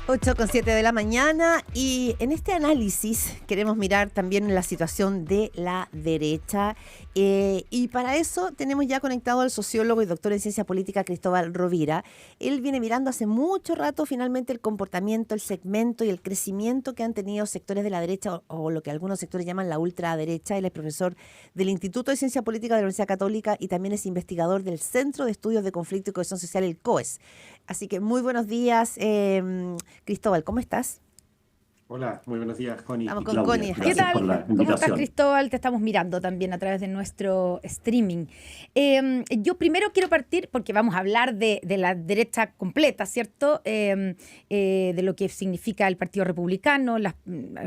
8:07 de la mañana, y en este análisis queremos mirar también la situación de la derecha, y para eso tenemos ya conectado al sociólogo y doctor en ciencia política Cristóbal Rovira. Él viene mirando hace mucho rato finalmente el comportamiento, el segmento y el crecimiento que han tenido sectores de la derecha o lo que algunos sectores llaman la ultraderecha. Él es profesor del Instituto de Ciencia Política de la Universidad Católica y también es investigador del Centro de Estudios de Conflicto y Cohesión Social, el COES. Así que muy buenos días, Cristóbal, ¿cómo estás? Hola, muy buenos días, Connie Estamos y con Claudia. Connie. ¿Qué Gracias tal? por la ¿Cómo estás, invitación. Cristóbal? Te estamos mirando también a través de nuestro streaming. Yo primero quiero partir, porque vamos a hablar de la derecha completa, ¿cierto? De lo que significa el Partido Republicano,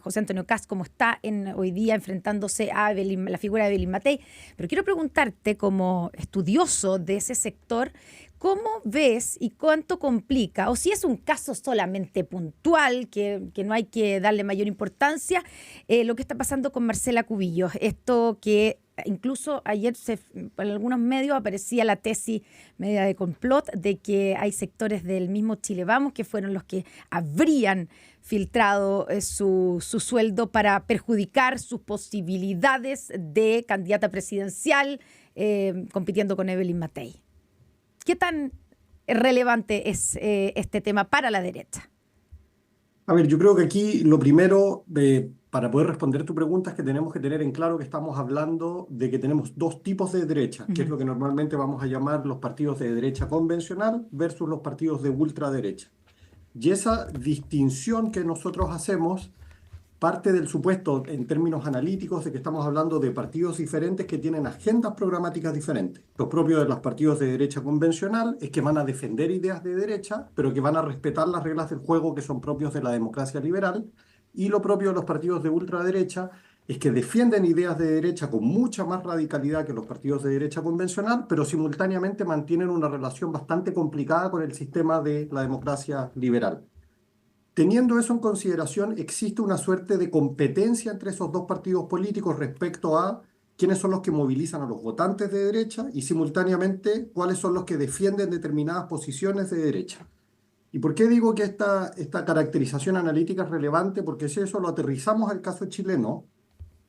José Antonio Kast, cómo está hoy día enfrentándose a la figura de Evelyn Matei. Pero quiero preguntarte, como estudioso de ese sector, ¿cómo ves y cuánto complica, o si es un caso solamente puntual, que no hay que darle mayor importancia, lo que está pasando con Marcela Cubillos? Esto que incluso ayer en algunos medios aparecía la tesis media de complot de que hay sectores del mismo Chile Vamos que fueron los que habrían filtrado su sueldo para perjudicar sus posibilidades de candidata presidencial compitiendo con Evelyn Matei. ¿Qué tan relevante es este tema para la derecha? A ver, yo creo que aquí lo primero, para poder responder tu pregunta, es que tenemos que tener en claro que estamos hablando de que tenemos dos tipos de derecha, que es lo que normalmente vamos a llamar los partidos de derecha convencional versus los partidos de ultraderecha. Y esa distinción que nosotros hacemos parte del supuesto, en términos analíticos, de que estamos hablando de partidos diferentes que tienen agendas programáticas diferentes. Lo propio de los partidos de derecha convencional es que van a defender ideas de derecha, pero que van a respetar las reglas del juego que son propios de la democracia liberal. Y lo propio de los partidos de ultraderecha es que defienden ideas de derecha con mucha más radicalidad que los partidos de derecha convencional, pero simultáneamente mantienen una relación bastante complicada con el sistema de la democracia liberal. Teniendo eso en consideración, existe una suerte de competencia entre esos dos partidos políticos respecto a quiénes son los que movilizan a los votantes de derecha y simultáneamente cuáles son los que defienden determinadas posiciones de derecha. ¿Y por qué digo que esta caracterización analítica es relevante? Porque si eso lo aterrizamos al caso chileno,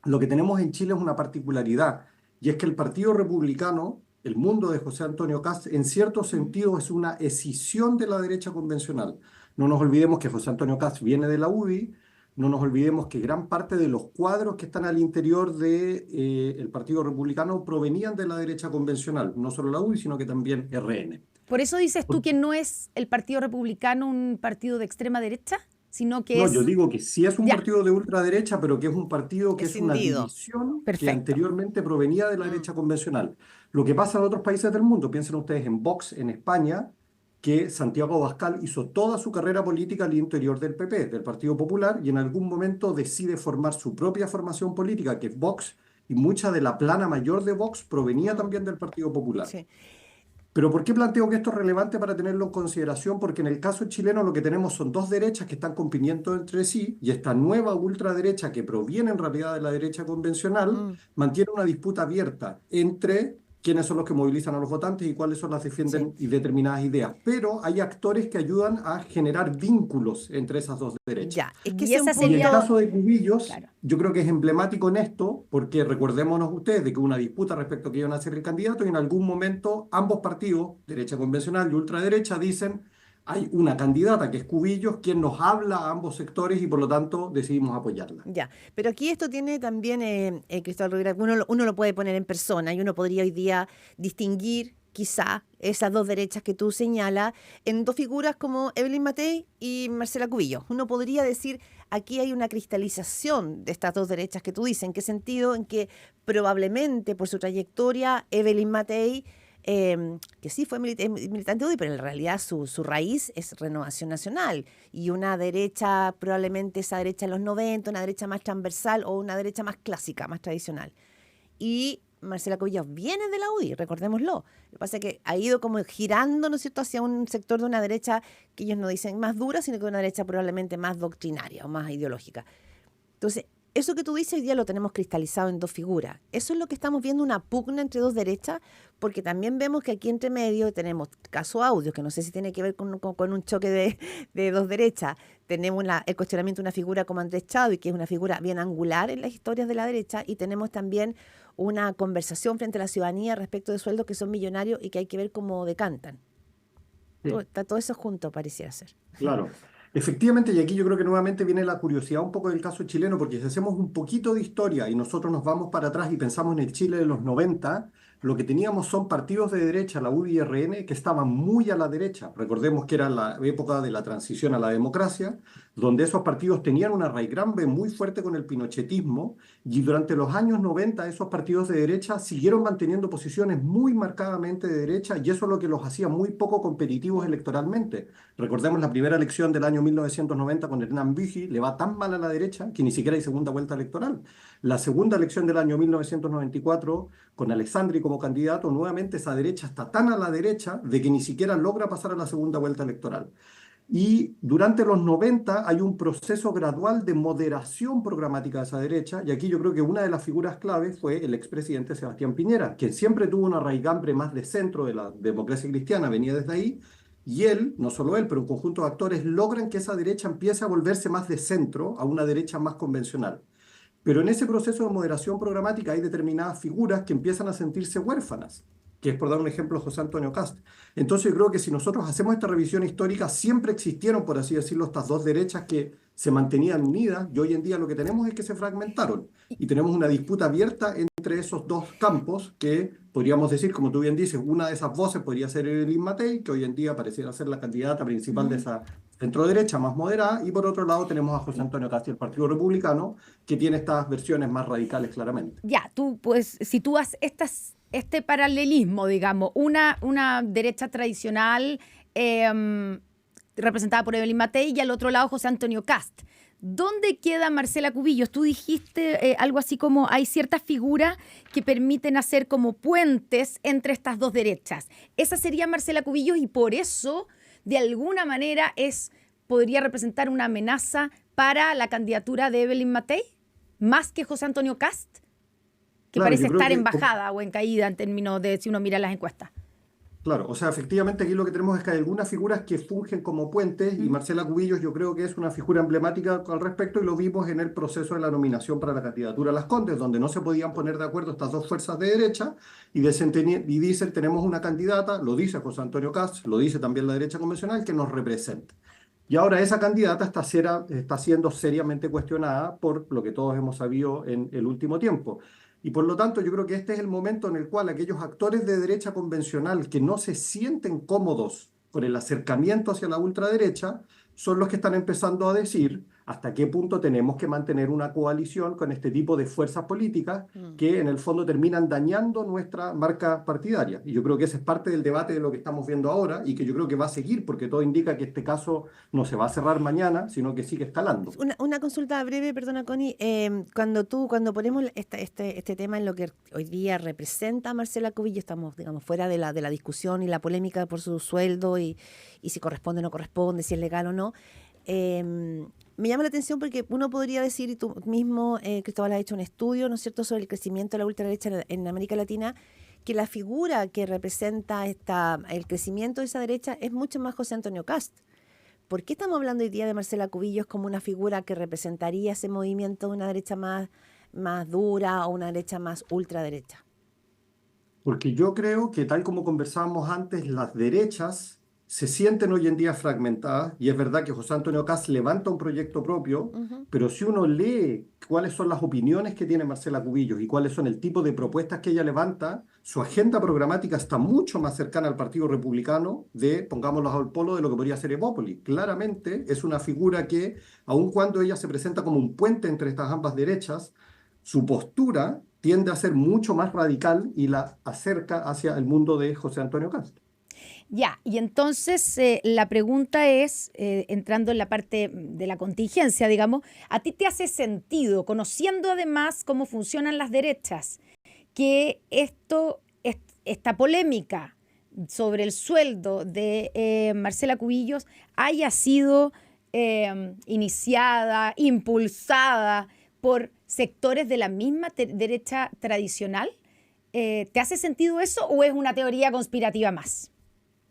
lo que tenemos en Chile es una particularidad, y es que el Partido Republicano, el mundo de José Antonio Kast, en cierto sentido es una escisión de la derecha convencional. No nos olvidemos que José Antonio Kast viene de la UDI, no nos olvidemos que gran parte de los cuadros que están al interior del Partido Republicano provenían de la derecha convencional, no solo la UDI, sino que también RN. ¿Por eso dices tú que no es el Partido Republicano un partido de extrema derecha, sino que No, yo digo que sí es un Ya, partido de ultraderecha, pero que es un partido que es una Escindido. división que perfecto. anteriormente provenía de la derecha convencional. Lo que pasa en otros países del mundo, piensen ustedes en Vox en España, que Santiago Abascal hizo toda su carrera política al interior del PP, del Partido Popular, y en algún momento decide formar su propia formación política, que es Vox, y mucha de la plana mayor de Vox provenía también del Partido Popular. Sí. Pero ¿por qué planteo que esto es relevante para tenerlo en consideración? Porque en el caso chileno lo que tenemos son dos derechas que están compitiendo entre sí, y esta nueva ultraderecha, que proviene en realidad de la derecha convencional, mantiene una disputa abierta entre quiénes son los que movilizan a los votantes y cuáles son las que Sí. defienden y determinadas ideas. Pero hay actores que ayudan a generar vínculos entre esas dos derechas. Ya, es que Y ese es un esa Y el sería, caso de Cubillos, claro. yo creo que es emblemático en esto, porque recordémonos ustedes de que hubo una disputa respecto a que iban a ser el candidato y en algún momento ambos partidos, derecha convencional y ultraderecha, dicen hay una candidata que es Cubillos, quien nos habla a ambos sectores y por lo tanto decidimos apoyarla. Ya, pero aquí esto tiene también, Cristóbal Rovira, uno lo puede poner en persona y uno podría hoy día distinguir quizá esas dos derechas que tú señalas en dos figuras como Evelyn Matei y Marcela Cubillos. Uno podría decir, aquí hay una cristalización de estas dos derechas que tú dices. ¿En qué sentido? En que probablemente por su trayectoria Evelyn Matei, que sí fue militante UDI, pero en realidad su raíz es Renovación Nacional, y una derecha, probablemente esa derecha de los 90, una derecha más transversal o una derecha más clásica, más tradicional. Y Marcela Cubillos viene de la UDI, recordémoslo. Lo que pasa es que ha ido como girando, ¿no es cierto?, hacia un sector de una derecha que ellos no dicen más dura, sino que una derecha probablemente más doctrinaria o más ideológica. Entonces, eso que tú dices hoy día lo tenemos cristalizado en dos figuras. Eso es lo que estamos viendo, una pugna entre dos derechas, porque también vemos que aquí entre medio tenemos caso Audios, que no sé si tiene que ver con un choque de dos derechas. Tenemos el cuestionamiento de una figura como Andrés Chadwick, que es una figura bien angular en las historias de la derecha, y tenemos también una conversación frente a la ciudadanía respecto de sueldos que son millonarios y que hay que ver cómo decantan. Sí. Está todo eso junto, pareciera ser. Claro, efectivamente, y aquí yo creo que nuevamente viene la curiosidad un poco del caso chileno, porque si hacemos un poquito de historia y nosotros nos vamos para atrás y pensamos en el Chile de los 90, lo que teníamos son partidos de derecha, la UDI y RN, que estaban muy a la derecha. Recordemos que era la época de la transición a la democracia, donde esos partidos tenían una raigambre muy fuerte con el pinochetismo, y durante los años 90 esos partidos de derecha siguieron manteniendo posiciones muy marcadamente de derecha, y eso es lo que los hacía muy poco competitivos electoralmente. Recordemos la primera elección del año 1990 con Hernán Büchi, le va tan mal a la derecha que ni siquiera hay segunda vuelta electoral. La segunda elección del año 1994 con Alessandri como candidato, nuevamente esa derecha está tan a la derecha de que ni siquiera logra pasar a la segunda vuelta electoral. Y durante los 90 hay un proceso gradual de moderación programática de esa derecha, y aquí yo creo que una de las figuras claves fue el expresidente Sebastián Piñera, quien siempre tuvo una raigambre más de centro de la democracia cristiana, venía desde ahí, y él, no solo él, pero un conjunto de actores logran que esa derecha empiece a volverse más de centro, a una derecha más convencional. Pero en ese proceso de moderación programática hay determinadas figuras que empiezan a sentirse huérfanas, que es por dar un ejemplo José Antonio Kast. Entonces yo creo que si nosotros hacemos esta revisión histórica, siempre existieron, por así decirlo, estas dos derechas que se mantenían unidas, y hoy en día lo que tenemos es que se fragmentaron y tenemos una disputa abierta entre esos dos campos que podríamos decir, como tú bien dices, una de esas voces podría ser Evelyn Matei, que hoy en día pareciera ser la candidata principal de esa centro-derecha más moderada, y por otro lado tenemos a José Antonio Kast y el Partido Republicano, que tiene estas versiones más radicales claramente. Ya, tú pues sitúas este paralelismo, digamos, una derecha tradicional representada por Evelyn Matei y al otro lado José Antonio Kast. ¿Dónde queda Marcela Cubillos? Tú dijiste algo así como hay ciertas figuras que permiten hacer como puentes entre estas dos derechas. Esa sería Marcela Cubillos y por eso, de alguna manera, podría representar una amenaza para la candidatura de Evelyn Matei, más que José Antonio Kast, que Claro, parece yo creo estar que en bajada o en caída en términos de si uno mira las encuestas. Claro, o sea, efectivamente aquí lo que tenemos es que hay algunas figuras que fungen como puentes, y Marcela Cubillos yo creo que es una figura emblemática al respecto, y lo vimos en el proceso de la nominación para la candidatura a Las Condes, donde no se podían poner de acuerdo estas dos fuerzas de derecha, y dicen, tenemos una candidata, lo dice José Antonio Kast, lo dice también la derecha convencional, que nos representa. Y ahora esa candidata está siendo seriamente cuestionada por lo que todos hemos sabido en el último tiempo. Y por lo tanto, yo creo que este es el momento en el cual aquellos actores de derecha convencional que no se sienten cómodos con el acercamiento hacia la ultraderecha son los que están empezando a decir hasta qué punto tenemos que mantener una coalición con este tipo de fuerzas políticas que en el fondo terminan dañando nuestra marca partidaria. Y yo creo que ese es parte del debate de lo que estamos viendo ahora, y que yo creo que va a seguir, porque todo indica que este caso no se va a cerrar mañana, sino que sigue escalando. Una consulta breve, perdona, Connie. Cuando ponemos este tema en lo que hoy día representa a Marcela Cubillos, estamos, digamos, fuera de la discusión y la polémica por su sueldo y si corresponde o no corresponde, si es legal o no. Me llama la atención porque uno podría decir, y tú mismo, Cristóbal, has hecho un estudio, ¿no es cierto?, sobre el crecimiento de la ultraderecha en América Latina, que la figura que representa el crecimiento de esa derecha es mucho más José Antonio Kast. ¿Por qué estamos hablando hoy día de Marcela Cubillos como una figura que representaría ese movimiento de una derecha más dura o una derecha más ultraderecha? Porque yo creo que, tal como conversábamos antes, las derechas se sienten hoy en día fragmentadas, y es verdad que José Antonio Kast levanta un proyecto propio, pero si uno lee cuáles son las opiniones que tiene Marcela Cubillos y cuáles son el tipo de propuestas que ella levanta, su agenda programática está mucho más cercana al Partido Republicano pongámoslo al polo, de lo que podría ser Evópolis. Claramente es una figura que, aun cuando ella se presenta como un puente entre estas ambas derechas, su postura tiende a ser mucho más radical y la acerca hacia el mundo de José Antonio Kast. Ya, y entonces la pregunta es, entrando en la parte de la contingencia, digamos, ¿a ti te hace sentido, conociendo además cómo funcionan las derechas, que esta polémica sobre el sueldo de Marcela Cubillos haya sido iniciada, impulsada por sectores de la misma derecha tradicional. ¿Te hace sentido eso o es una teoría conspirativa más?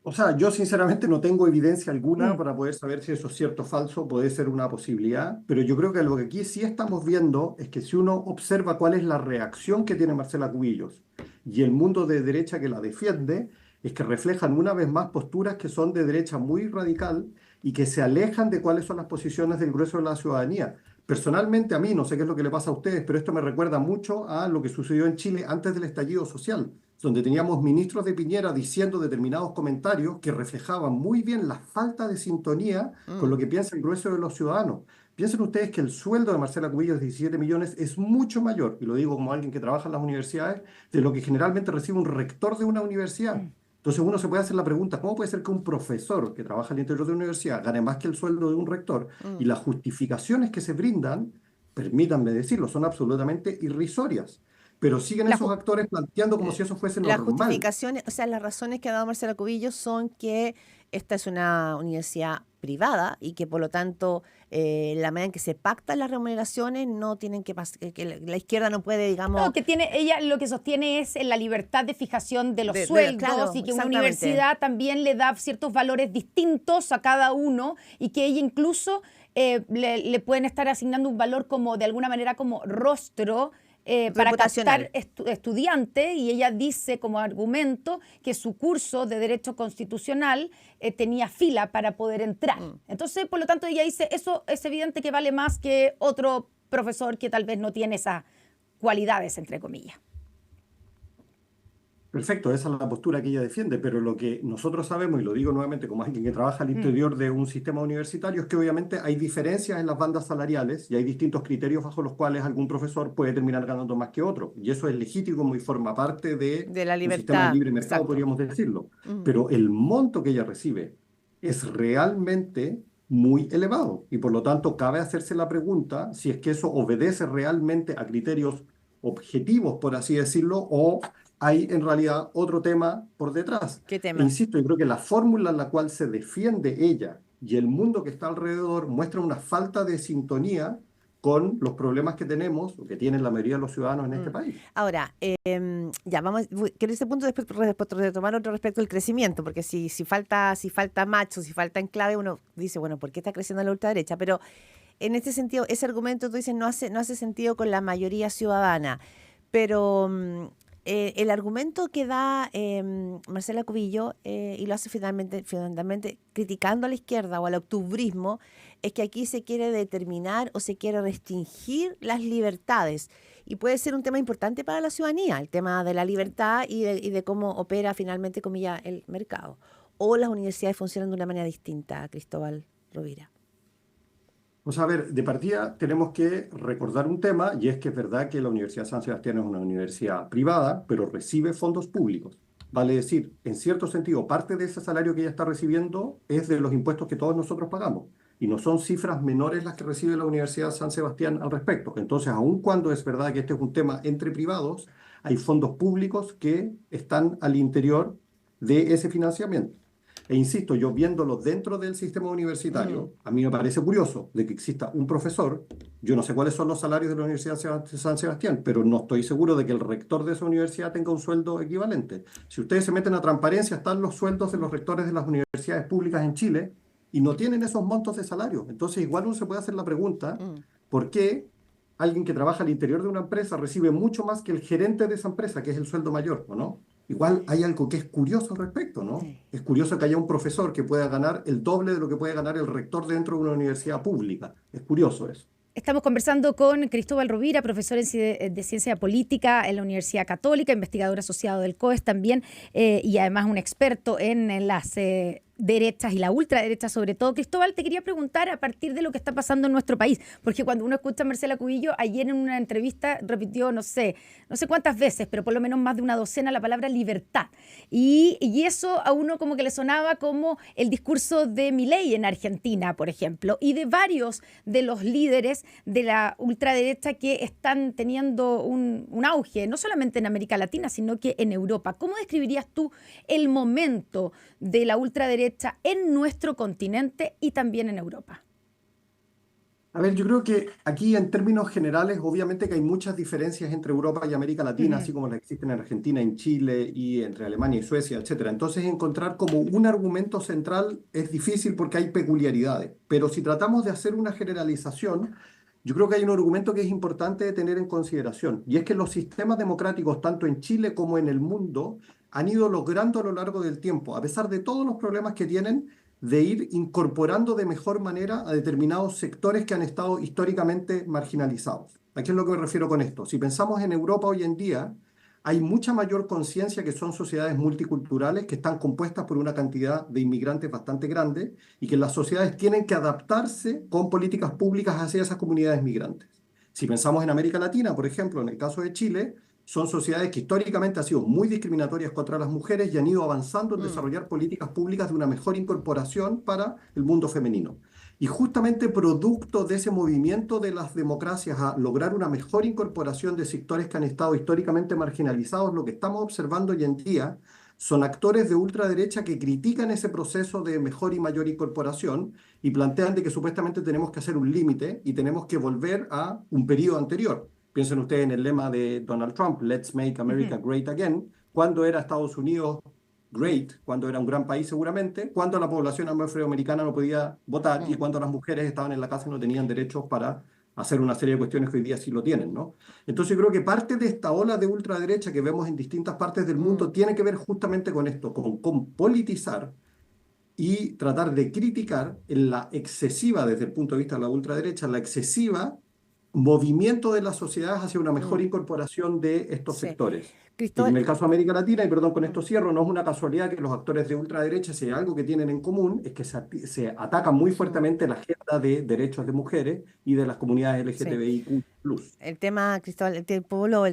O sea, yo sinceramente no tengo evidencia alguna Mm, para poder saber si eso es cierto o falso, puede ser una posibilidad, pero yo creo que lo que aquí sí estamos viendo es que si uno observa cuál es la reacción que tiene Marcela Cubillos y el mundo de derecha que la defiende, es que reflejan una vez más posturas que son de derecha muy radical y que se alejan de cuáles son las posiciones del grueso de la ciudadanía. Personalmente a mí, no sé qué es lo que le pasa a ustedes, pero esto me recuerda mucho a lo que sucedió en Chile antes del estallido social, donde teníamos ministros de Piñera diciendo determinados comentarios que reflejaban muy bien la falta de sintonía con lo Mm. que piensa el grueso de los ciudadanos. Piensen ustedes que el sueldo de Marcela Cubillos de 17 millones es mucho mayor, y lo digo como alguien que trabaja en las universidades, de lo que generalmente recibe un rector de una universidad. mm, Entonces uno se puede hacer la pregunta, ¿cómo puede ser que un profesor que trabaja al interior de una universidad gane más que el sueldo de un rector? Y Mm. las justificaciones que se brindan, permítanme decirlo, son absolutamente irrisorias. Pero siguen La esos ju- actores planteando como Eh, si eso fuese Las normal. justificaciones, o sea, las razones que ha dado Marcela Cubillos son que esta es una universidad privada y que por lo tanto la manera en que se pactan las remuneraciones no tienen que pasar, que la izquierda no puede, No, digamos, que tiene, ella lo que sostiene es la libertad de fijación de los sueldos claro, y que una exactamente. universidad también le da ciertos valores distintos a cada uno y que ella incluso le pueden estar asignando un valor como de alguna manera como rostro para captar Reputacional. estudiantes, y ella dice como argumento que su curso de Derecho Constitucional tenía fila para poder entrar. Mm. Entonces, por lo tanto, ella dice, eso es evidente que vale más que otro profesor que tal vez no tiene esa cualidades, entre comillas. Perfecto, esa es la postura que ella defiende, pero lo que nosotros sabemos, y lo digo nuevamente como alguien que trabaja al Mm. interior de un sistema universitario, es que obviamente hay diferencias en las bandas salariales y hay distintos criterios bajo los cuales algún profesor puede terminar ganando más que otro. Y eso es legítimo y forma parte de De la un sistema de libertad, libre mercado, exacto. podríamos decirlo. Mm. Pero el monto que ella recibe es realmente muy elevado y por lo tanto cabe hacerse la pregunta si es que eso obedece realmente a criterios objetivos, por así decirlo, o hay en realidad otro tema por detrás. ¿Qué E tema? insisto, yo creo que la fórmula en la cual se defiende ella y el mundo que está alrededor muestra una falta de sintonía con los problemas que tenemos o que tienen la mayoría de los ciudadanos en este Mm. país. Ahora, ya vamos, quiero ese punto después retomar otro respecto al crecimiento, porque si falta macho, si falta enclave, uno dice, bueno, ¿por qué está creciendo la ultraderecha? Pero en este sentido, ese argumento tú dices no hace sentido con la mayoría ciudadana, pero el argumento que da Marcela Cubillo, y lo hace finalmente criticando a la izquierda o al octubrismo, es que aquí se quiere determinar o se quiere restringir las libertades. Y puede ser un tema importante para la ciudadanía, el tema de la libertad y de cómo opera finalmente, comillas, el mercado. O las universidades funcionan de una manera distinta, Cristóbal Rovira. O sea, a ver, de partida tenemos que recordar un tema, y es que es verdad que la Universidad de San Sebastián es una universidad privada, pero recibe fondos públicos. Vale decir, en cierto sentido, parte de ese salario que ella está recibiendo es de los impuestos que todos nosotros pagamos. Y no son cifras menores las que recibe la Universidad de San Sebastián al respecto. Entonces, aun cuando es verdad que este es un tema entre privados, hay fondos públicos que están al interior de ese financiamiento. E insisto, yo viéndolo dentro del sistema Mm. universitario, a mí me parece curioso de que exista un profesor, yo no sé cuáles son los salarios de la Universidad de San Sebastián, pero no estoy seguro de que el rector de esa universidad tenga un sueldo equivalente. Si ustedes se meten a transparencia, están los sueldos de los rectores de las universidades públicas en Chile y no tienen esos montos de salario. Entonces, igual uno se puede hacer la pregunta, Mm. ¿por qué alguien que trabaja al interior de una empresa recibe mucho más que el gerente de esa empresa, que es el sueldo mayor, ¿o no? Igual hay algo que es curioso al respecto, ¿no? Sí. Es curioso que haya un profesor que pueda ganar el doble de lo que puede ganar el rector dentro de una universidad pública. Es curioso eso. Estamos conversando con Cristóbal Rovira, profesor de Ciencia Política en la Universidad Católica, investigador asociado del COES también, y además un experto en las derechas y la ultraderecha sobre todo. Cristóbal, te quería preguntar a partir de lo que está pasando en nuestro país, porque cuando uno escucha a Marcela Cubillo, ayer en una entrevista repitió, no sé cuántas veces, pero por lo menos más de una docena, la palabra libertad. Y eso a uno como que le sonaba como el discurso de Milei en Argentina, por ejemplo, y de varios de los líderes de la ultraderecha que están teniendo un auge, no solamente en América Latina, sino que en Europa. ¿Cómo describirías tú el momento de la ultraderecha en nuestro continente y también en Europa? A ver, yo creo que aquí en términos generales, obviamente que hay muchas diferencias entre Europa y América Latina, Ujú. así como las existen en Argentina, en Chile y entre Alemania y Suecia, etcétera. Entonces, encontrar como un argumento central es difícil porque hay peculiaridades. Pero si tratamos de hacer una generalización, yo creo que hay un argumento que es importante de tener en consideración, y es que los sistemas democráticos, tanto en Chile como en el mundo, han ido logrando a lo largo del tiempo, a pesar de todos los problemas que tienen, de ir incorporando de mejor manera a determinados sectores que han estado históricamente marginalizados. ¿A qué es lo que me refiero con esto? Si pensamos en Europa hoy en día, hay mucha mayor conciencia que son sociedades multiculturales que están compuestas por una cantidad de inmigrantes bastante grande y que las sociedades tienen que adaptarse con políticas públicas hacia esas comunidades migrantes. Si pensamos en América Latina, por ejemplo, en el caso de Chile, son sociedades que históricamente han sido muy discriminatorias contra las mujeres y han ido avanzando en Mm, desarrollar políticas públicas de una mejor incorporación para el mundo femenino. Y justamente producto de ese movimiento de las democracias a lograr una mejor incorporación de sectores que han estado históricamente marginalizados, lo que estamos observando hoy en día son actores de ultraderecha que critican ese proceso de mejor y mayor incorporación y plantean de que supuestamente tenemos que hacer un límite y tenemos que volver a un periodo anterior. Piensen ustedes en el lema de Donald Trump, Let's Make America Ujú. Great Again, cuando era Estados Unidos great, cuando era un gran país seguramente, cuando la población afroamericana no podía votar y mm, cuando las mujeres estaban en la casa y no tenían derechos para hacer una serie de cuestiones que hoy día sí lo tienen, ¿no? Entonces yo creo que parte de esta ola de ultraderecha que vemos en distintas partes del mm. mundo tiene que ver justamente con esto, con politizar y tratar de criticar en la excesiva, desde el punto de vista de la ultraderecha, la excesiva movimiento de las sociedades hacia una mejor Mm, incorporación de estos sí. sectores. Y en Cristóbal, el caso de América Latina, y perdón, con mm, esto cierro, no es una casualidad que los actores de ultraderecha, si hay algo que tienen en común, es que se atacan muy mm, fuertemente la agenda de derechos de mujeres y de las comunidades sí. LGTBIQ+. El tema, Cristóbal, el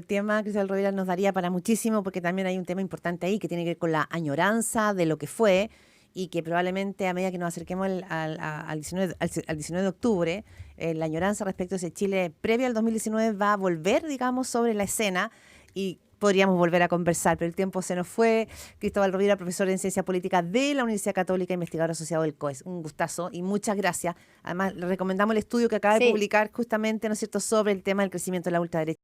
tema, Cristóbal Rovira, nos daría para muchísimo porque también hay un tema importante ahí que tiene que ver con la añoranza de lo que fue y que probablemente a medida que nos acerquemos al 19, al 19 de octubre, la añoranza respecto a ese Chile previo al 2019 va a volver, digamos, sobre la escena y podríamos volver a conversar, pero el tiempo se nos fue. Cristóbal Rovira, profesor en Ciencia Política de la Universidad Católica, investigador asociado del COES. Un gustazo y muchas gracias. Además, le recomendamos el estudio que acaba de Sí. publicar justamente, ¿no es cierto?, sobre el tema del crecimiento de la ultraderecha.